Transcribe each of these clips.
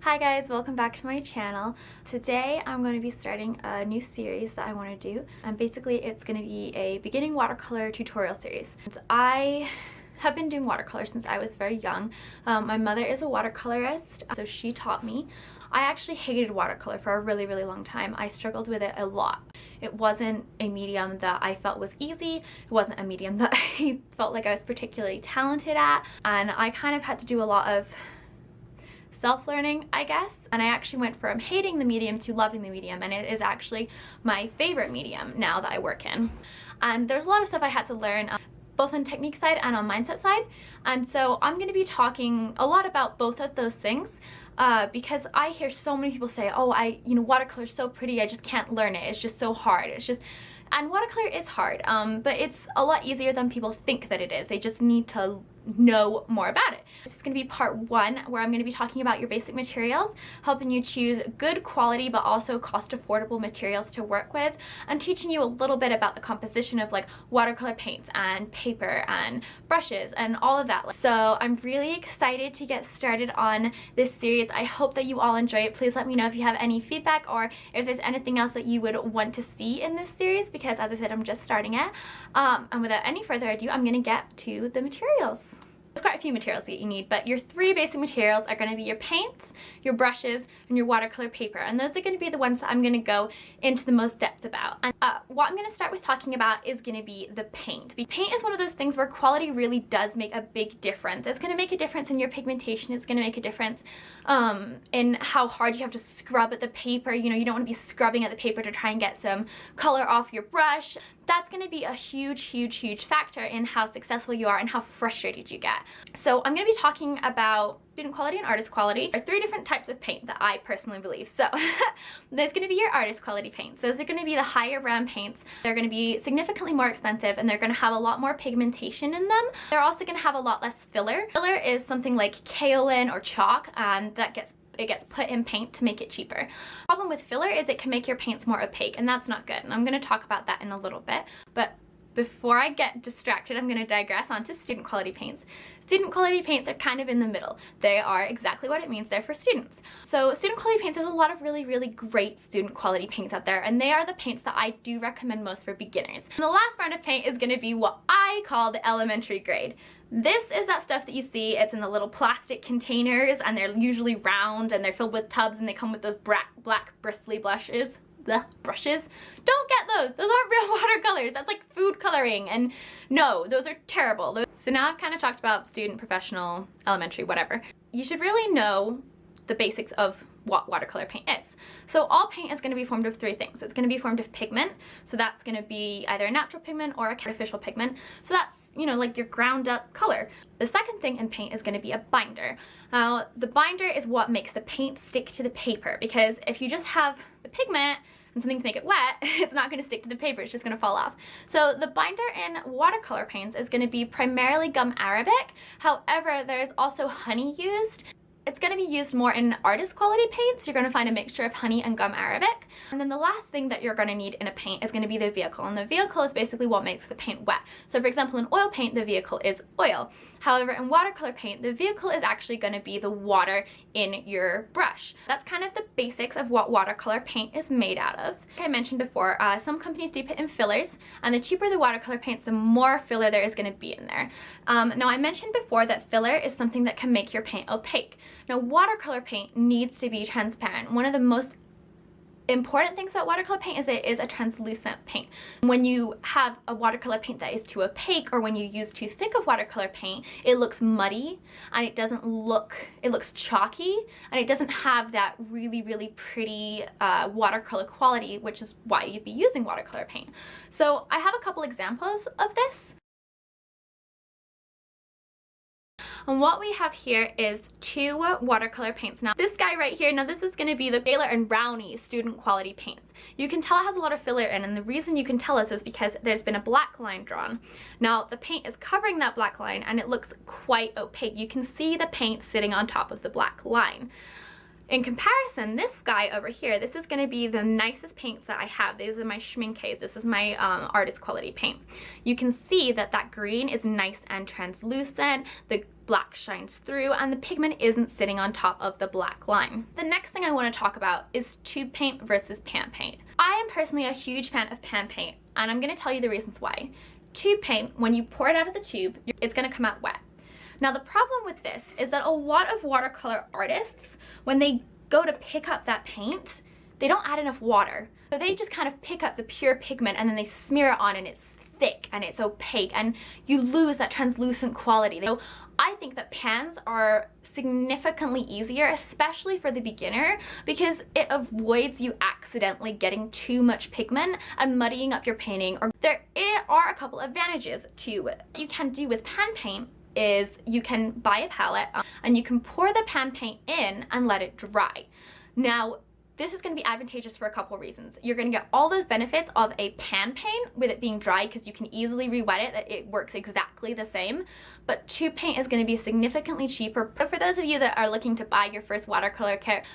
Hi guys, welcome back to my channel. Today I'm going to be starting a new series that I want to do, and basically it's going to be a beginning watercolor tutorial series. I have been doing watercolor since I was very young. My mother is a watercolorist, so she taught me. I actually hated watercolor for a really long time. I struggled with it a lot. It wasn't a medium that I felt was easy. It wasn't a medium that I felt like I was particularly talented at, and I kind of had to do a lot of self-learning, I guess, and I actually went from hating the medium to loving the medium, and it is actually my favorite medium now that I work in. And there's a lot of stuff I had to learn, both on technique side and on mindset side, and so I'm going to be talking a lot about both of those things because I hear so many people say, oh, watercolor is so pretty, I just can't learn it, it's just so hard, and watercolor is hard, but it's a lot easier than people think that it is. They just need to know more about it. This is going to be part one, where I'm going to be talking about your basic materials, helping you choose good quality but also cost affordable materials to work with, and teaching you a little bit about the composition of like watercolor paints and paper and brushes and all of that. So I'm really excited to get started on this series. I hope that you all enjoy it. Please let me know if you have any feedback or if there's anything else that you would want to see in this series, because as I said, I'm just starting it. And without any further ado, I'm going to get to the materials. There's quite a few materials that you need, but your three basic materials are going to be your paints, your brushes, and your watercolor paper, and those are going to be the ones that I'm going to go into the most depth about. And what I'm going to start with talking about is going to be the paint. Paint is one of those things where quality really does make a big difference. It's going to make a difference in your pigmentation. It's going to make a difference in how hard you have to scrub at the paper. You know, you don't want to be scrubbing at the paper to try and get some color off your brush. That's going to be a huge factor in how successful you are and how frustrated you get. So I'm going to be talking about student quality and artist quality. There are three different types of paint that I personally believe. So there's going to be your artist quality paints. Those are going to be the higher brand paints. They're going to be significantly more expensive, and they're going to have a lot more pigmentation in them. They're also going to have a lot less filler. Filler is something like kaolin or chalk, and it gets put in paint to make it cheaper. The problem with filler is it can make your paints more opaque, and that's not good. And I'm going to talk about that in a little bit. But before I get distracted, I'm going to digress onto student quality paints. Student quality paints are kind of in the middle. They are exactly what it means. They're for students. So student quality paints, there's a lot of really great student quality paints out there, and they are the paints that I do recommend most for beginners. And the last brand of paint is going to be what I call the elementary grade. This is that stuff that you see. It's in the little plastic containers, and they're usually round, and they're filled with tubs, and they come with those black bristly brushes. Don't get those. Those aren't real watercolors. That's like food coloring, and no, those are terrible. So now I've kind of talked about student, professional, elementary, whatever. You should really know the basics of what watercolor paint is. So all paint is going to be formed of three things. It's going to be formed of pigment, so that's going to be either a natural pigment or a artificial pigment. So that's, you know, like your ground up color. The second thing in paint is going to be a binder. Now, the binder is what makes the paint stick to the paper, because if you just have the pigment and something to make it wet, it's not going to stick to the paper, it's just going to fall off. So the binder in watercolor paints is going to be primarily gum arabic. However, there's also honey used. It's going to be used more in artist quality paints. You're going to find a mixture of honey and gum arabic. And then the last thing that you're going to need in a paint is going to be the vehicle. And the vehicle is basically what makes the paint wet. So for example, in oil paint, the vehicle is oil. However, in watercolor paint, the vehicle is actually going to be the water in your brush. That's kind of the basics of what watercolor paint is made out of. Like I mentioned before, some companies do put in fillers, and the cheaper the watercolor paints, the more filler there is going to be in there. Now, I mentioned before that filler is something that can make your paint opaque. Now, watercolor paint needs to be transparent. One of the most important things about watercolor paint is it is a translucent paint. When you have a watercolor paint that is too opaque, or when you use too thick of watercolor paint, it looks muddy, and it looks chalky, and it doesn't have that really pretty watercolor quality, which is why you'd be using watercolor paint. So I have a couple examples of this. And what we have here is two watercolor paints. Now this guy right here, now this is going to be the Taylor and Rowney student quality paints. You can tell it has a lot of filler in, and the reason you can tell us is because there's been a black line drawn. Now the paint is covering that black line, and it looks quite opaque. You can see the paint sitting on top of the black line. In comparison, this guy over here, this is going to be the nicest paints that I have. These are my Schminkes. This is my artist quality paint. You can see that that green is nice and translucent. The black shines through and the pigment isn't sitting on top of the black line. The next thing I want to talk about is tube paint versus pan paint. I am personally a huge fan of pan paint, and I'm going to tell you the reasons why. Tube paint, when you pour it out of the tube, it's going to come out wet. Now the problem with this is that a lot of watercolor artists, when they go to pick up that paint, they don't add enough water. So they just kind of pick up the pure pigment and then they smear it on, and it's thick and it's opaque and you lose that translucent quality. So I think that pans are significantly easier, especially for the beginner, because it avoids you accidentally getting too much pigment and muddying up your painting. Or there are a couple advantages to it. What you can do with pan paint is you can buy a palette and you can pour the pan paint in and let it dry. Now, this is going to be advantageous for a couple reasons. You're going to get all those benefits of a pan paint with it being dry because you can easily re-wet it. It works exactly the same. But tube paint is going to be significantly cheaper. But for those of you that are looking to buy your first watercolor kit,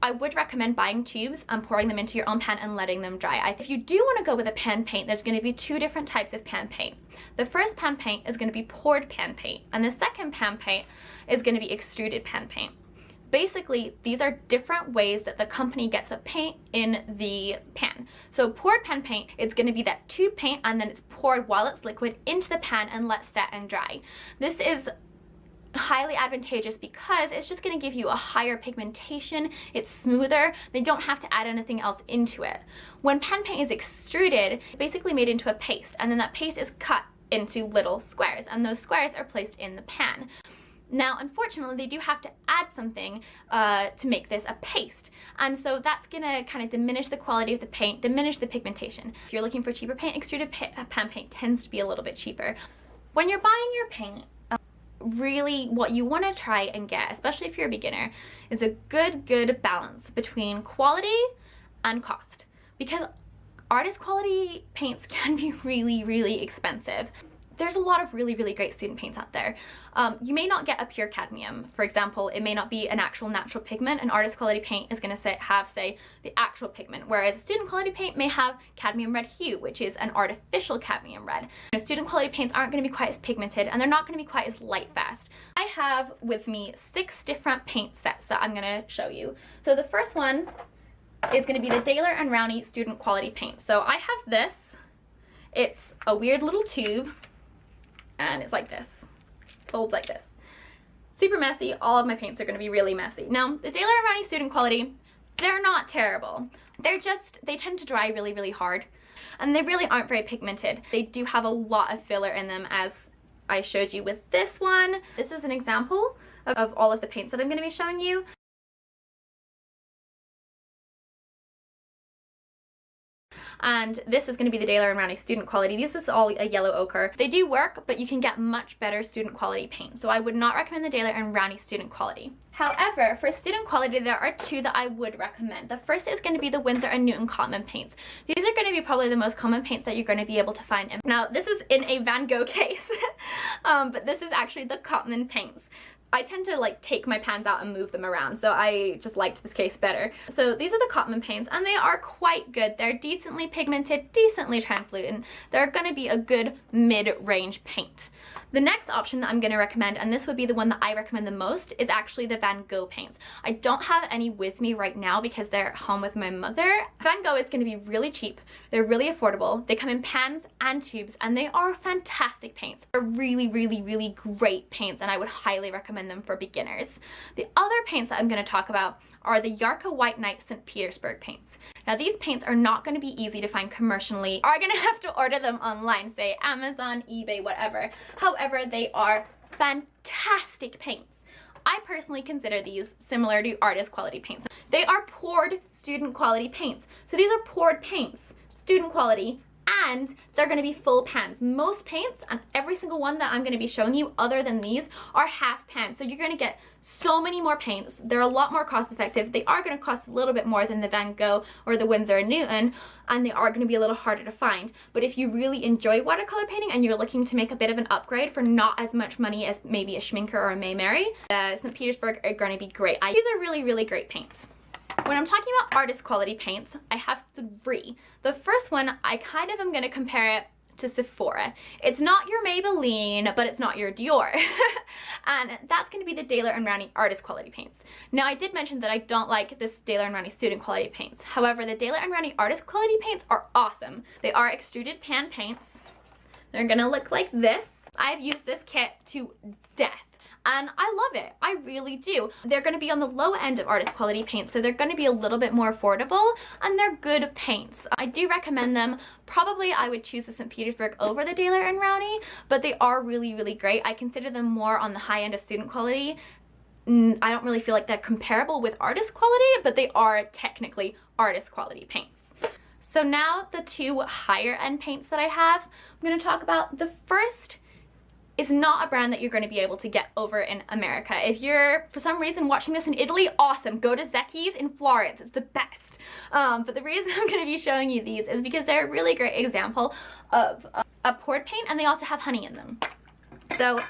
I would recommend buying tubes and pouring them into your own pan and letting them dry. If you do want to go with a pan paint, there's going to be two different types of pan paint. The first pan paint is going to be poured pan paint, and the second pan paint is going to be extruded pan paint. Basically, these are different ways that the company gets the paint in the pan. So poured pan paint, it's going to be that tube paint, and then it's poured while it's liquid into the pan and let set and dry. This is highly advantageous because it's just going to give you a higher pigmentation. It's smoother. They don't have to add anything else into it. When pan paint is extruded, it's basically made into a paste, and then that paste is cut into little squares, and those squares are placed in the pan. Now, unfortunately, they do have to add something to make this a paste, and so that's gonna kind of diminish the quality of the paint, diminish the pigmentation. If you're looking for cheaper paint, extruded pan paint tends to be a little bit cheaper. When you're buying your paint, really what you want to try and get, especially if you're a beginner, is a good balance between quality and cost, because artist quality paints can be really expensive. There's a lot of really great student paints out there. You may not get a pure cadmium. For example, it may not be an actual natural pigment. An artist quality paint is going to have, say, the actual pigment, whereas a student quality paint may have cadmium red hue, which is an artificial cadmium red. Student quality paints aren't going to be quite as pigmented, and they're not going to be quite as light fast. I have with me 6 different paint sets that I'm going to show you. So the first one is going to be the Daler and Rowney student quality paint. So I have this. It's a weird little tube, and it's like this, folds like this. Super messy. All of my paints are going to be really messy. Now, the Daler and Rowney student quality, they're not terrible. They tend to dry really hard, and they really aren't very pigmented. They do have a lot of filler in them, as I showed you with this one. This is an example of all of the paints that I'm going to be showing you. And this is going to be the Daler and Rowney student quality. This is all a yellow ochre. They do work, but you can get much better student quality paint. So I would not recommend the Daler and Rowney student quality. However, for student quality, there are 2 that I would recommend. The first is going to be the Winsor and Newton Cotman paints. These are going to be probably the most common paints that you're going to be able to find. Now, this is in a Van Gogh case, but this is actually the Cotman paints. I tend to like take my pans out and move them around, so I just liked this case better. So these are the Cotman paints, and they are quite good. They're decently pigmented, decently translucent. They're going to be a good mid-range paint. The next option that I'm going to recommend, and this would be the one that I recommend the most, is actually the Van Gogh paints. I don't have any with me right now because they're at home with my mother. Van Gogh is going to be really cheap. They're really affordable. They come in pans and tubes, and they are fantastic paints. They're really great paints, and I would highly recommend them for beginners. The other paints that I'm going to talk about are the Yarka White Night St. Petersburg paints. Now, these paints are not going to be easy to find commercially. Are going to have to order them online, say Amazon, eBay, whatever. However, they are fantastic paints. I personally consider these similar to artist quality paints. They are poured student quality paints. So these are poured paints, student quality, and they're going to be full pans. Most paints, and every single one that I'm going to be showing you other than these, are half pans. So you're going to get so many more paints. They're a lot more cost effective. They are going to cost a little bit more than the Van Gogh or the Winsor & Newton, and they are going to be a little harder to find. But if you really enjoy watercolor painting and you're looking to make a bit of an upgrade for not as much money as maybe a Schminke or a May St. Petersburg are going to be great. These are really, really great paints. When I'm talking about artist quality paints, I have 3. The first one, I kind of am going to compare it to Sephora. It's not your Maybelline, but it's not your Dior. And that's going to be the Daler and Rowney artist quality paints. Now, I did mention that I don't like this Daler and Rowney student quality paints. However, the Daler and Rowney artist quality paints are awesome. They are extruded pan paints. They're going to look like this. I've used this kit to death. And I love it. I really do. They're going to be on the low end of artist quality paints, so they're going to be a little bit more affordable, and they're good paints. I do recommend them. Probably I would choose the St. Petersburg over the Daler and Rowney, but they are really, really great. I consider them more on the high end of student quality. I don't really feel like they're comparable with artist quality, but they are technically artist quality paints. So now the 2 higher end paints that I have, I'm going to talk about. The first is not a brand that you're going to be able to get over in America. If you're, for some reason, watching this in Italy, awesome. Go to Zecchi's in Florence. It's the best. But the reason I'm going to be showing you these is because they're a really great example of a poured paint, and they also have honey in them. So,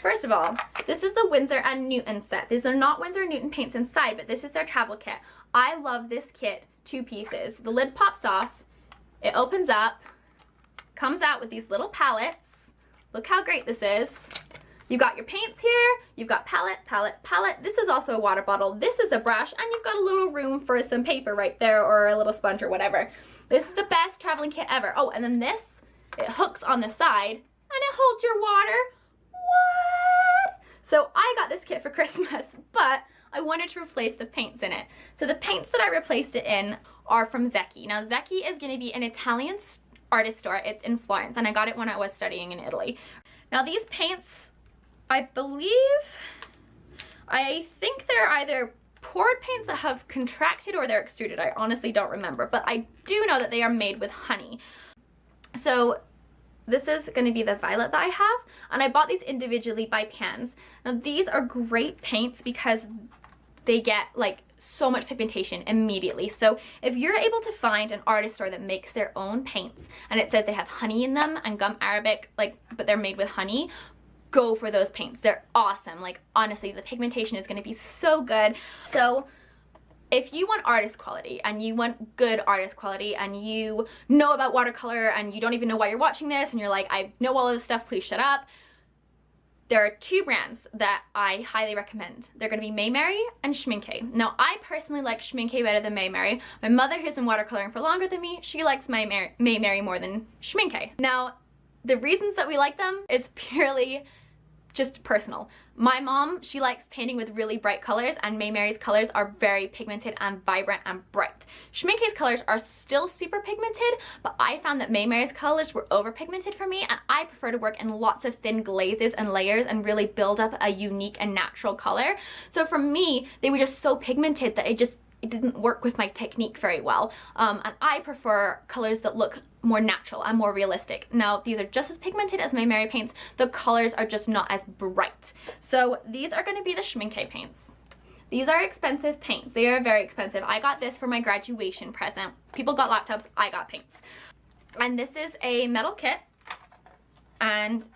first of all, this is the Winsor & Newton set. These are not Winsor & Newton paints inside, but this is their travel kit. I love this kit. 2 pieces. The lid pops off. It opens up. Comes out with these little palettes. Look how great this is. You've got your paints here, you've got palette, palette, palette. This is also a water bottle. This is a brush, and you've got a little room for some paper right there, or a little sponge or whatever. This is the best traveling kit ever. Oh, and then this, it hooks on the side, and it holds your water. What? So I got this kit for Christmas, but I wanted to replace the paints in it. So the paints that I replaced it in are from Zecchi. Now, Zecchi is going to be an Italian artist store. It's in Florence, and I got it when I was studying in Italy. Now, these paints, I think they're either poured paints that have contracted or they're extruded. I honestly don't remember, but I do know that they are made with honey. So this is going to be the violet that I have, and I bought these individually by pans. Now, these are great paints because they get like so much pigmentation immediately. So if you're able to find an artist store that makes their own paints and it says they have honey in them and gum arabic, like, but they're made with honey, go for those paints. They're awesome. Like, honestly, the pigmentation is going to be so good. So if you want artist quality and you want good artist quality and you know about watercolor and you don't even know why you're watching this and you're like, I know all of this stuff, please shut up. There are 2 brands that I highly recommend. They're going to be May and Schminke. Now, I personally like Schminke better than May. My mother, who's been watercoloring for longer than me, she likes May more than Schminke. Now, the reasons that we like them is purely just personal. My mom, she likes painting with really bright colors, and May colors are very pigmented and vibrant and bright. Schminke's colors are still super pigmented, but I found that May colors were over pigmented for me, and I prefer to work in lots of thin glazes and layers and really build up a unique and natural color. So for me, they were just so pigmented that it didn't work with my technique very well. And I prefer colors that look more natural and more realistic. Now, these are just as pigmented as May paints. The colors are just not as bright. So these are going to be the Schminke paints. These are expensive paints. They are very expensive. I got this for my graduation present. People got laptops, I got paints. And this is a metal kit, and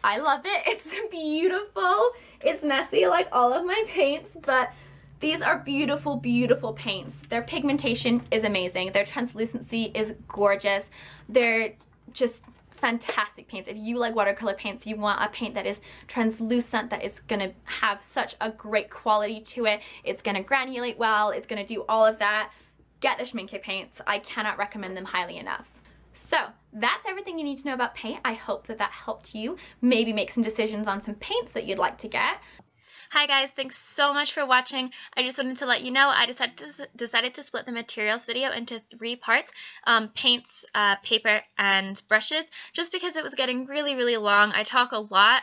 I love it. It's beautiful. It's messy like all of my paints, but these are beautiful, beautiful paints. Their pigmentation is amazing. Their translucency is gorgeous. They're just fantastic paints. If you like watercolor paints, you want a paint that is translucent, that is gonna have such a great quality to it. It's gonna granulate well. It's gonna do all of that. Get the Schminke paints. I cannot recommend them highly enough. So that's everything you need to know about paint. I hope that that helped you maybe make some decisions on some paints that you'd like to get. Hi guys, thanks so much for watching. I just wanted to let you know I decided to split the materials video into 3 parts, paints, paper, and brushes, just because it was getting really, really long. I talk a lot,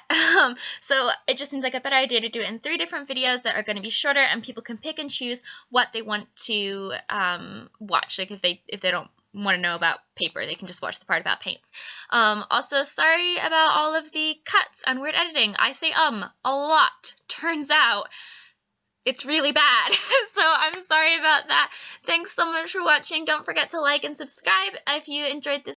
so it just seems like a better idea to do it in 3 different videos that are going to be shorter, and people can pick and choose what they want to watch, like if they don't want to know about paper, they can just watch the part about paints. Also, sorry about all of the cuts and weird editing. I say a lot. Turns out it's really bad. So I'm sorry about that. Thanks so much for watching. Don't forget to like and subscribe if you enjoyed this